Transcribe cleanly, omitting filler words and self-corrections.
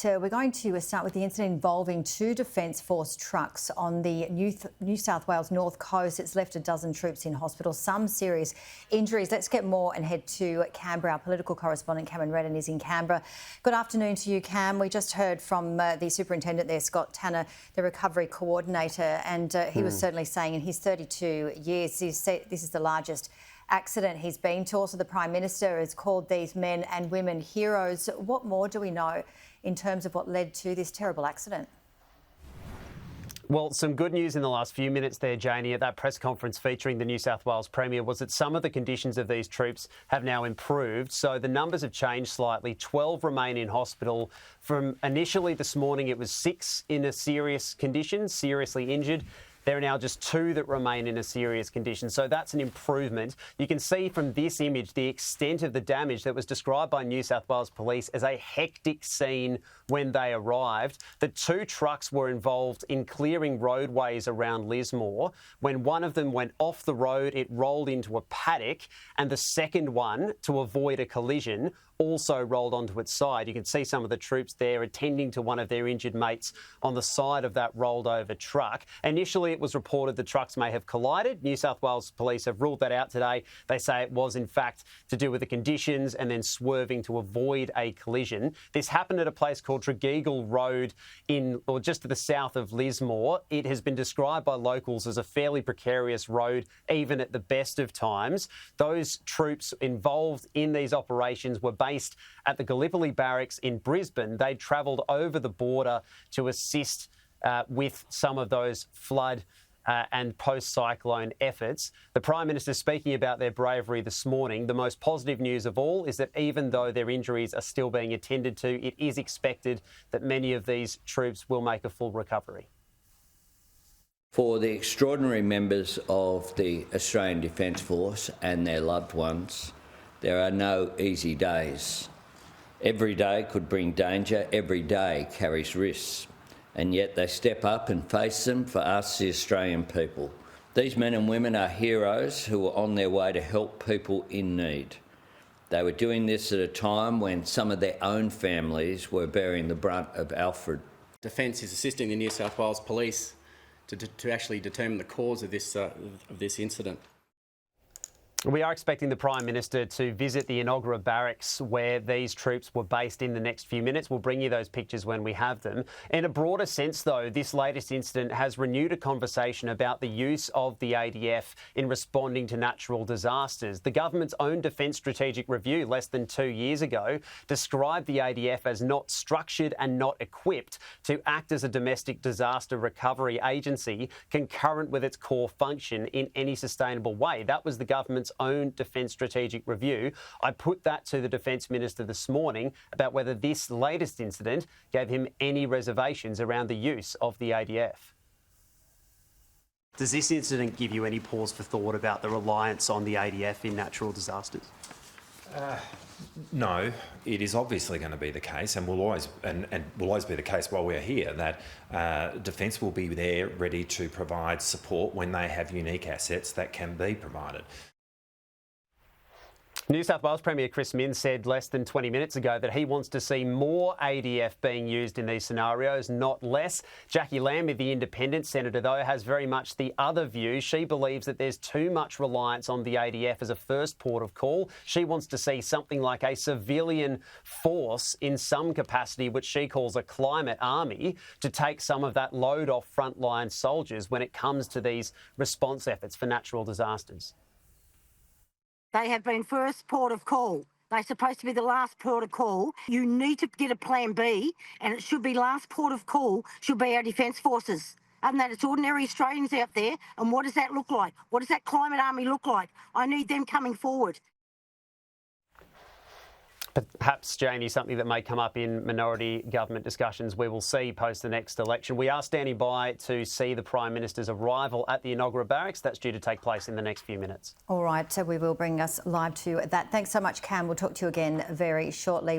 We're going to start with the incident involving two Defence Force trucks on the New South Wales North Coast. It's left a dozen troops in hospital, some serious injuries. Let's get more and head to Canberra. Our political correspondent Cameron Redden is in Canberra. Good afternoon to you, Cam. We just heard from the superintendent there, Scott Tanner, the recovery coordinator, and he was certainly saying in his 32 years, this is the largest accident he's been to. Also, the Prime Minister has called these men and women heroes. What more do we know in terms of what led to this terrible accident? Well, some good news in the last few minutes there, Janie, at that press conference featuring the New South Wales Premier was that some of the conditions of these troops have now improved. So the numbers have changed slightly. 12 remain in hospital. From initially this morning, it was 6 in a serious condition, seriously injured. There are now just 2 that remain in a serious condition. So that's an improvement. You can see from this image the extent of the damage that was described by New South Wales Police as a hectic scene when they arrived. The 2 trucks were involved in clearing roadways around Lismore. When one of them went off the road, it rolled into a paddock, and the second one, to avoid a collision, also rolled onto its side. You can see some of the troops there attending to one of their injured mates on the side of that rolled over truck. Initially, it was reported the trucks may have collided. New South Wales Police have ruled that out today. They say it was in fact to do with the conditions and then swerving to avoid a collision. This happened at a place called Tregeagle Road just to the south of Lismore. It has been described by locals as a fairly precarious road, even at the best of times. Those troops involved in these operations were based at the Gallipoli barracks in Brisbane. They travelled over the border to assist with some of those flood and post-cyclone efforts. The Prime Minister speaking about their bravery this morning. The most positive news of all is that even though their injuries are still being attended to, it is expected that many of these troops will make a full recovery. For the extraordinary members of the Australian Defence Force and their loved ones, there are no easy days. Every day could bring danger, every day carries risks, and yet they step up and face them for us, the Australian people. These men and women are heroes who are on their way to help people in need. They were doing this at a time when some of their own families were bearing the brunt of Alfred. Defence is assisting the New South Wales Police to actually determine the cause of this incident. We are expecting the Prime Minister to visit the Enoggera barracks where these troops were based in the next few minutes. We'll bring you those pictures when we have them. In a broader sense, though, this latest incident has renewed a conversation about the use of the ADF in responding to natural disasters. The government's own Defence Strategic Review less than 2 years ago described the ADF as not structured and not equipped to act as a domestic disaster recovery agency concurrent with its core function in any sustainable way. That was the government's own Defence Strategic Review. I put that to the Defence Minister this morning about whether this latest incident gave him any reservations around the use of the ADF. Does this incident give you any pause for thought about the reliance on the ADF in natural disasters? No, it is obviously going to be the case, and will always be the case while we're here, that Defence will be there ready to provide support when they have unique assets that can be provided. New South Wales Premier Chris Minns said less than 20 minutes ago that he wants to see more ADF being used in these scenarios, not less. Jacqui Lambie, the independent senator, though, has very much the other view. She believes that there's too much reliance on the ADF as a first port of call. She wants to see something like a civilian force in some capacity, which she calls a climate army, to take some of that load off frontline soldiers when it comes to these response efforts for natural disasters. They have been first port of call. They're supposed to be the last port of call. You need to get a plan B, and it should be last port of call should be our Defence Forces. Other than that, it's ordinary Australians out there, and what does that look like? What does that climate army look like? I need them coming forward. Perhaps, Janie, something that may come up in minority government discussions we will see post the next election. We are standing by to see the Prime Minister's arrival at the Enoggera barracks. That's due to take place in the next few minutes. All right, so we will bring us live to that. Thanks so much, Cam. We'll talk to you again very shortly.